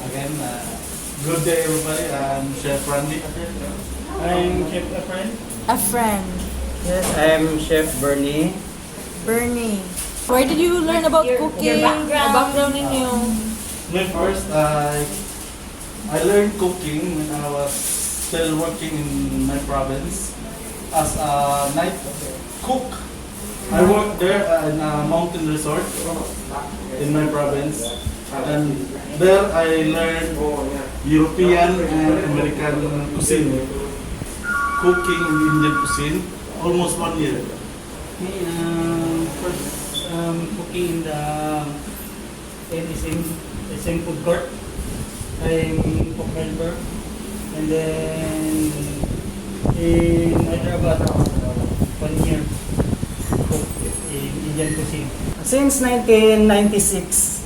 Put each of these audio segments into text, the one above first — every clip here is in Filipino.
Again, good day everybody. I'm Chef Randy. I'm Chef Efren. A friend. Yes, I'm Chef Bernie. Bernie. Where did you learn about cooking? Your background ninyo. When first I learned cooking when I was still working in my province as a night cook. I worked there in a mountain resort in my province, and there I learned European and American cuisine, cooking in Indian cuisine, almost 1 year. Me, first cooking in the same food court. I'm cook helper. And then in Hyderabad, 1 year cook in Indian cuisine. Since 1996,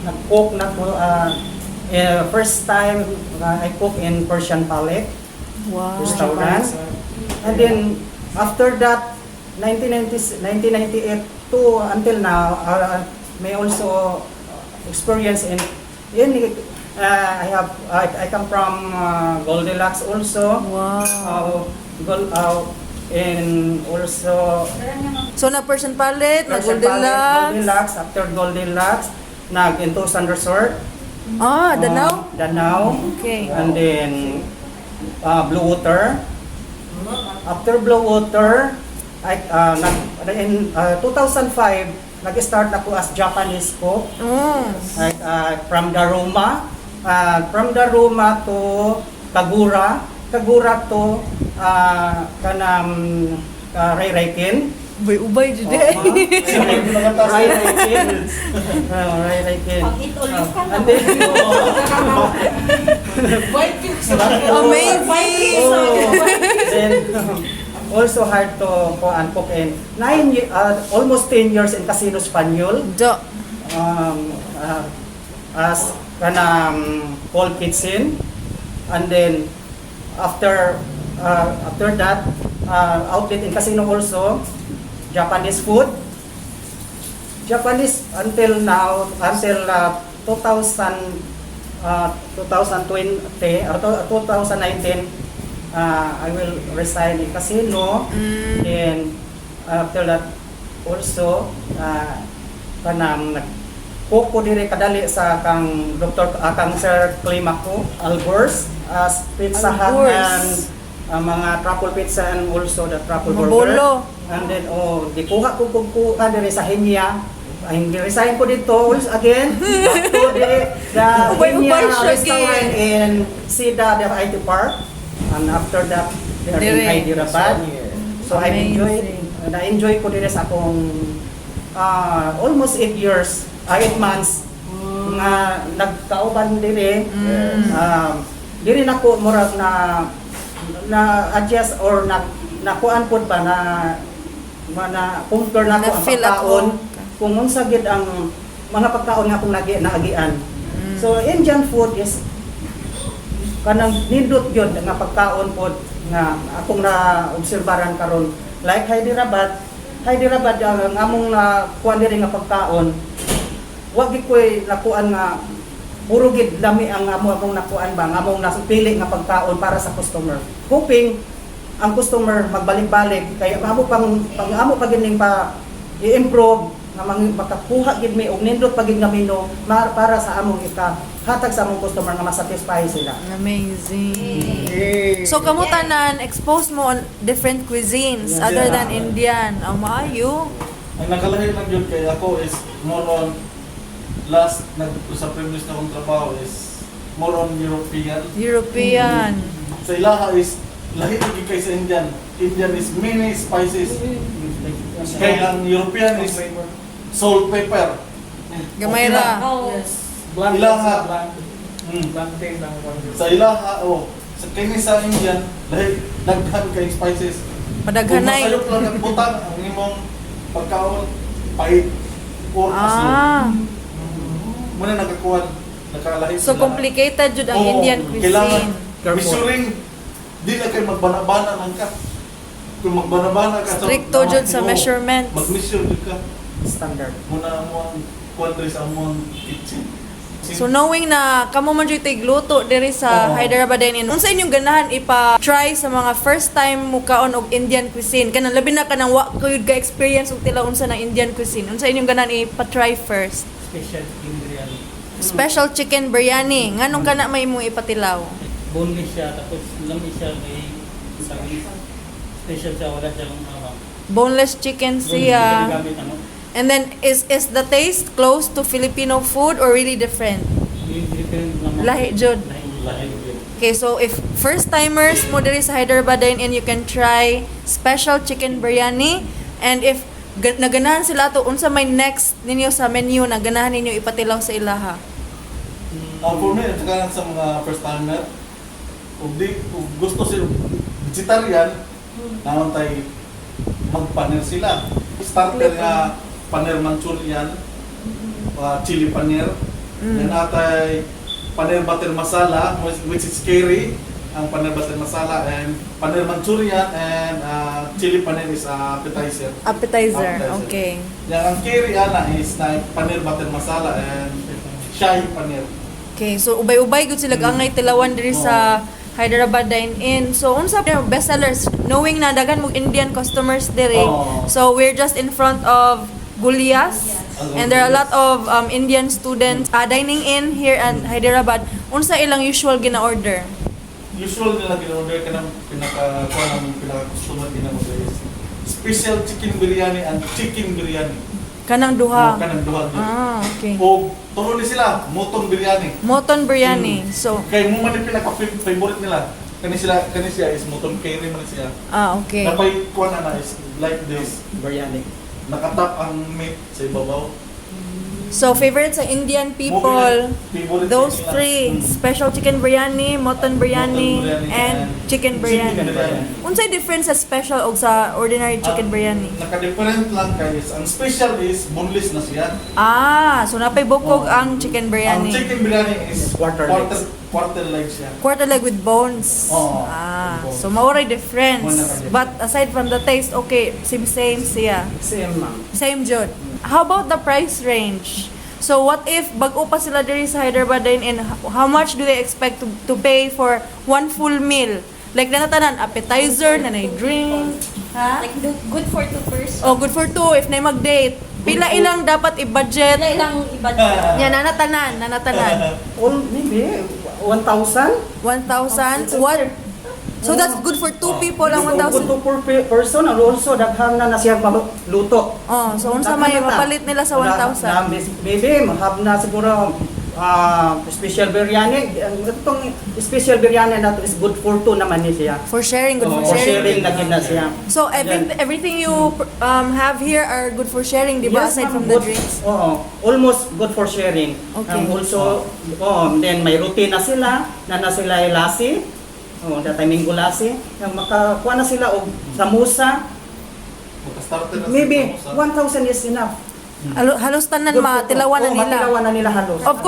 nag-cook na po. First time I cook in Persian Palette Wow. restaurant. And then after that, 1998 to until now, may also experience in I come from Goldilocks also. Wow. And also So na Persian palette, na Persian Palette, Goldilocks. Goldilocks. After Goldilocks, nag-Intusan Resort. Ah, Danau? Danau. Okay. And then Blue Water. After Blue Water, in 2005, nag-start ako as Japanese cook. From Daruma. From Daruma to Kagura. Kagura to Rayrakin. Ubay-ubay jud Oh, Rayrakin. Rayrakin. And then, Amazing. then also hard to cook in almost 10 years in Casino Spaniol Do. as cold kitchen, and then after that outlet in Casino also Japanese food. Japanese until now, until 2020 or 2019, I will resign in Casino. And after that also cook ko diri kadali sa kang kang Sir Klima ko Albers as Pizza Hut Albers. and mga truffle pizza and also the truffle burger. Mabolo. And then gikuha ko diri sa Hinya. Hindi resign ko dito also again back to the Hinya Ubay-ubay siya restaurant in Sida the IT Park, and after that they are in Dire. Hyderabad. So I Amazing. enjoy ko diri sa akong almost 8 years, 8 months nga nagkauban diri. Diri nako murag na adjust or nakuan pud ba na conquer nako ang Na-feel pagkaon. ako. kung unsa gid ang mga pagkaon nga akong naagian. So Indian food is kanang nindot gyud nga pagkaon pod nga akong na-obserbaran karon. Like Hyderabad ang among kuan diri nga pagkaon. Wa gid koy nakuan nga puro gid lami ang among nakuan ba nga among nasupili nga pagkaon para sa customer. Hoping ang customer magbalik-balik kay amo pa gining pa i-improve nga makakuha gid mi og nindot pa gid nga menu para sa among hatag sa among customer nga ma-satisfy sila. Amazing. So kamo tanan expose mo on different cuisines Yeah. other than Indian. Ang maayo. Ang nakalahi lang yun kay ako is more on sa previous na kong trabaho is more on European. Sa ilaha is lahi lagi kay sa Indian. Indian is many spices. Kaya ang European is salt, pepper. Gamay ra. Blank Ilaha. blank taste ang one. Sa ilaha, sa kini sa Indian, lahi daghan kay spices. Padaghanay. Kung masayop lang ang butang, ang imong pagkaon, pahit, or asin. Muna nakakuhan, nakalahi So complicated jud ang Indian kailangan cuisine. measuring, di na kayo magbana-bana lang ka. Kung magbana-bana ka, Stricto jud sa measurements. Mag-measure jud ka. Standard. Muna mo ang country sa among kitchen. So knowing na kamo man jud tigluto diri sa Oo. Hyderabad Dine In, unsa inyong ganahan ipa-try sa mga first time mo kaon og Indian cuisine? Kanang labi na kanang wa ko yun ka experience og tila unsa na Indian cuisine. Unsa inyong ganahan ipa-try first? Special chicken biryani. Special chicken biryani. Nganong kana may imong ipatilaw? Boneless siya, tapos lami siya may sabi. Special siya, wala siyang Boneless chicken siya. gamit And then is the taste close to Filipino food or really different? different naman. Lahi jud. Lahi. Okay, so if first timers mo diri sa Hyderabad Dine In, you can try special chicken biryani, and if naganahan sila to unsa may next ninyo sa menu na ganahan ninyo ipatilaw sa ilaha. For me, at saka sa mga first timer, kung gusto sila vegetarian, naman tayo magpanir sila. Starter nga paneer Manchurian, chili paneer, then atay paneer butter masala, which is curry, ang paneer butter masala, and paneer Manchurian, and chili paneer is appetizer. Appetizer. Okay. Yang ang curry is na paneer butter masala and shahi paneer. Okay, so ubay-ubay gud sila angay tilawan diri sa Hyderabad Dine In. So unsa yung best sellers knowing na daghan mo Indian customers diri. Oo. So we're just in front of Gulias, and there are a lot of Indian students dining in here at Hyderabad. Unsa ilang usual gina-order? Usual nila gina-order ka ng pinaka-customer gina-order is special chicken biryani and chicken biryani. Kanang duha. Kanang duha. Okay. O tulo ni sila, mutton biryani. Moton biryani. So, Kay mo man yung pinaka-favorite nila. Kani siya is mutton curry man siya. okay. Napay kuha na is like this. Biryani. Nakatap ang meat sa ibabaw. So, favorite sa Indian people, Favorite those nila. three, special chicken biryani, moton biryani, Mutton biryani, and chicken biryani. Unsay difference sa special o sa ordinary chicken biryani? Naka-different lang guys. Ang special is boneless na siya. So napay bukog Oh. ang chicken Ang biryani. chicken biryani is Quarter legs. quarter leg siya. Quarter leg with bones. Oo. So mauray difference. Wala ka difference. But aside from the taste, okay, same siya. Same ma'am. Same jud. How about the price range? So what if bag-o pa sila diri sa Hyderabad Dine In, how much do they expect to pay for one full meal? Like na tanan appetizer, na drink, ha? Like good for two person. Oh, good for two if na mag-date. Pila ilang dapat i-budget? Wala ilang iba. Yan, nanatanan. Maybe 1,000? 1,000? What? So that's good for two people ang Good 1,000? to per person and also daghan na siya luto. Oh, so unsa may mapalit nila sa 1,000? Maybe mahab na siguro special biryani. Itong special biryani na to is good for two naman ni siya. For sharing, good for For sharing. sharing na gina siya. So everything you have here are good for sharing, di ba? Aside ma'am, from the good- drinks? Oo, almost good for sharing. Okay. Also, then may routine na sila, na sila ay lasi. Datiming gulasi. Makakuha na sila og samosa. Maka-starter na Maybe sa 1,000 is enough. Halos tanan matilawan na nila. Matilawan na nila halos. Of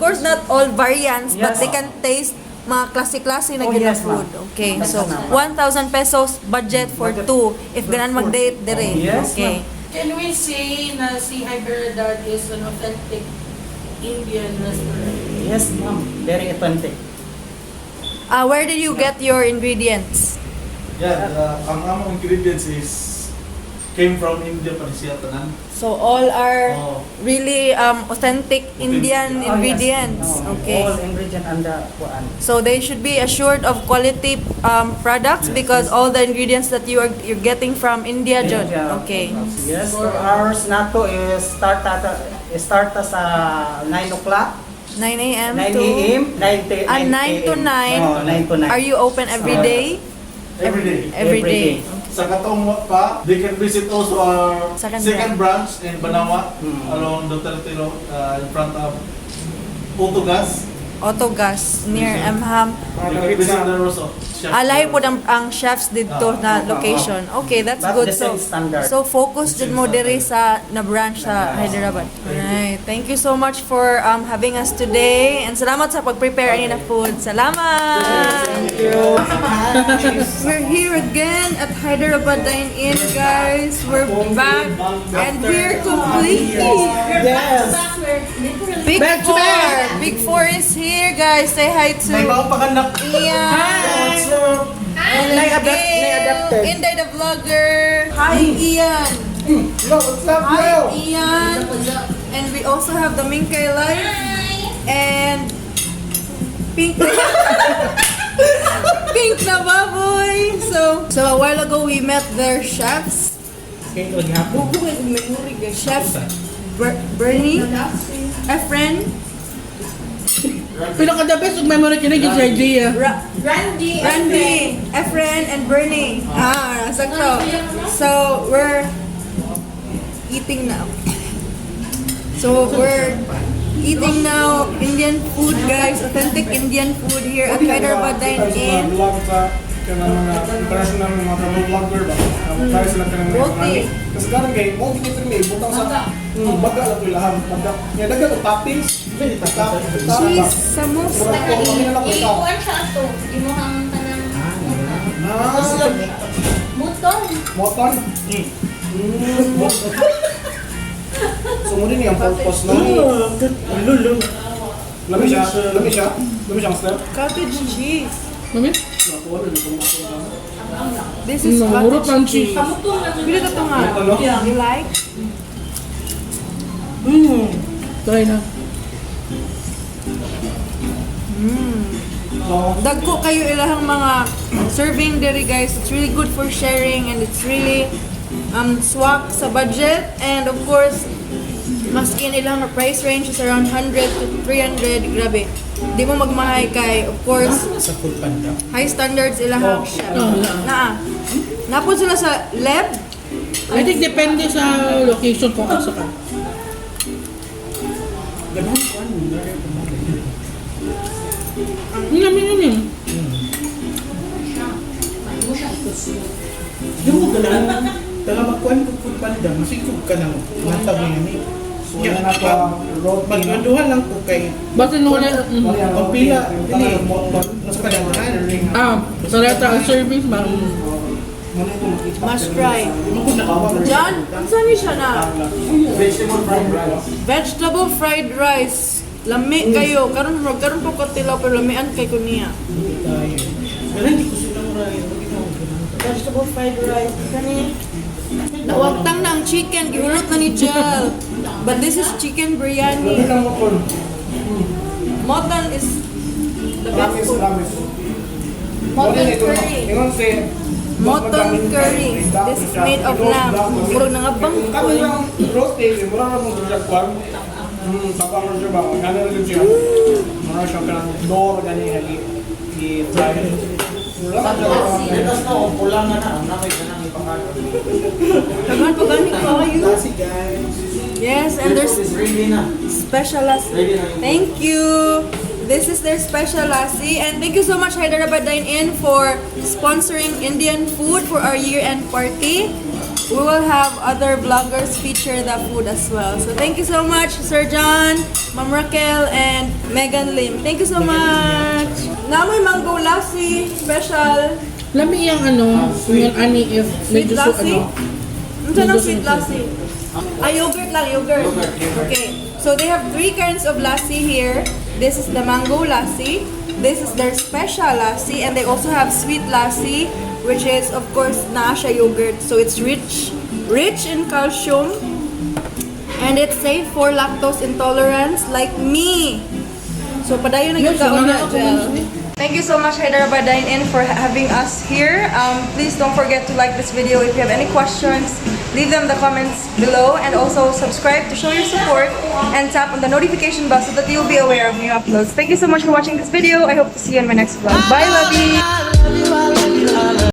course not all variants, but Yes. they can taste mga klase-klase na Oh, gina yes, ma'am. food. Okay, Yes, so ma'am. 1,000 pesos budget for Budget. two if ganan mag-date dire. Yes, Okay. Can we say na si Hyderabad is an authentic Indian restaurant? Yes, ma'am. Very authentic. Where did you get your ingredients? Yeah, ang among ingredients is came from India pa siya tanan. So all are Oh. really authentic Indian Oh, yes. ingredients. No, Okay. All ingredient under kuan. So they should be assured of quality products because all the ingredients that you're getting from India, John. India. Okay. Yes, so ours nato is start sa 9 o'clock. 9 a.m. 9 to a.m. 9 to 9. Oh, 9 to 9. Are you open every day? Every day. Every day. Sa katong pa, they can visit also our Second second branch in Banawa along Duterte Road in front of Autogas. Autogas near Mham. You can visit there also. Chef. Alay po ang chefs dito na location. Okay, that's That's good. the So, same standard. so focus din mo diri sa na branch sa Hyderabad. Alright. Thank you so much for having us today. And salamat sa pag-prepare ani na food. Salamat! Thank you. We're here again at Hyderabad Dine In, guys. We're back and we're complete. Yes. Big Four. Big Four is here, guys. Say hi to Ian. And Nai-adapted. Inday the vlogger. Hi, Ian. Hi, Ian. And we also have the Minkay Life. And Pink. Pink na baboy. So a while ago we met their chefs. Chef Bernie, Efren, Pinaka-the best of memory kinig is idea. Randy, Efren, and Bernie. Sakto. So we're eating now. Eating now Indian food, guys. Authentic Indian food here at Hyderabad Dine In. International mga vlogger ba? Tayo sila ka ng Multi. Kasi karon kay multi kita ni butang sa baga lang ko lahat. Baga. Nya dagan og toppings. Cheese, samosa. Iwan siya ito. Imuhang tanang muton. Moton. So mo din yung purpose na ni. Lami siya ang step. Cottage cheese. Mami? This is Mahurot cottage ng cheese. cheese. Pili ka ito nga. You like? Try na. Dagko kayo ilahang mga serving diri, guys. It's really good for sharing and it's really swak sa budget. And of course, maski ilang price range is around 100 to 300. Grabe. Di mo magmahay kay, of course, high standards ilahang chef. Napod sila sa lab. I think depende sa location kung asa ka. Yun. Yung mo galang taga magkuan ko food panda masigog ka nang matag ni. So yan ako road magduhan lang ko kay Basta nung wala. ang pila dili sa kadang Sarata ang servings ba? Must try. John, saan ni siya na? Vegetable fried rice. Lami kayo. Karon po katilaw pero lamian kay ko niya. Vegetable fried rice. Kani? Nawagtang na ang chicken. Gihulot na ni Jel. But this is chicken biryani. Motan is the best food. Motan curry. Ingon si Moton curry. This is made of lamb. Murag nangabang kami lang roasting mura ra mo sa kwan. Tapang ra siya ba? Gana rin siya. Mura siya ka ng door gani hali i-try. Mura ka siya. Pula nga na. Nakay ka nang ipangalo. Tagan pa gani kayo. Guys. Yes, and there's special lassi. Thank you. This is their special lassi. And thank you so much Hyderabad Dine In for sponsoring Indian food for our year-end party. we will have other vloggers feature the food as well. So thank you so much, Sir John, Ma'am Raquel, and Megan Lim. Thank you so much. Na may mango lassi special. Lami yung yung ani if Sweet medyo lassi? Ano ng sweet lassi? Yogurt lang, yogurt. Okay, so they have 3 kinds of lassi here. This is the mango lassi. This is their special lassi, and they also have sweet lassi, which is of course nasha yogurt. So it's rich in calcium, and it's safe for lactose intolerance like me. So padayon na gyud ka una, Jel. Thank you so much, Hyderabad Dine In, for having us here. Please don't forget to like this video. If you have any questions, leave them in the comments below, and also subscribe to show your support and tap on the notification bell so that you'll be aware of new uploads. Thank you so much for watching this video. I hope to see you in my next vlog. Bye, lovey!